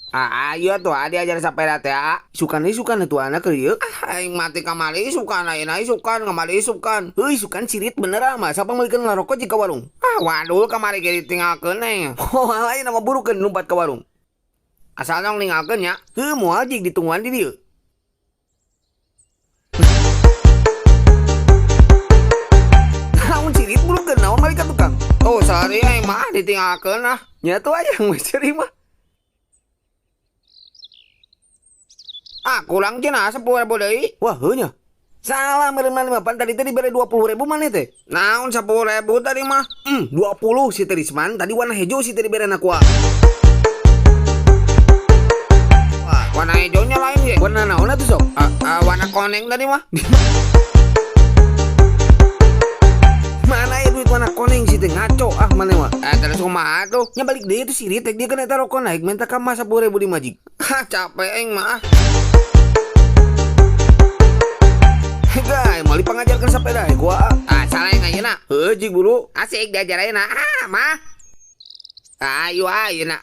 Ayo tuh diajar sepeda teh. Sukan tuh anak ieu. Aing mati kamari sukan ayeuna sukan kamari sukan. Heuy sukan cirit bener mah sapa meulikeun ngarokok jika warung. Waduh kamari ge ditinggalkeun nih. Oh lain nama burukeun numpat ke warung. Asal dong ninggalkeun nya. Heuh moal jig ditungguan di dieu. Naon cirit burukeun naon balik ka tukang. Oh sorry aing mah ditinggalkeun ah. Nya tuh aya yang ceri mah. Kurang cina 10.000 deui. Wah heunya. Salah meureun mah pan tadi dibere 20.000 maneh teh. Naon 10.000 tadi mah? 20 si Trisman tadi warna hijau si tadi bere aku. Wah, warna hijaunya lain ya. Warna naon atuh sok? Warna koneng tadi mah. Mana ya duit warna koneng si teh ngaco maneh mah. Terus kumaha tuh? Nya balik deui tuh si Ritek dia kan eta rokok naik minta ka mah 10.000 di Majik. Capek aing mah. Guys, mau dipangajarkan sepeda gua. Salah yang ayeuna. Heuh jig buru. Asik diajar ayeuna. Mah. Ayo ayeuna.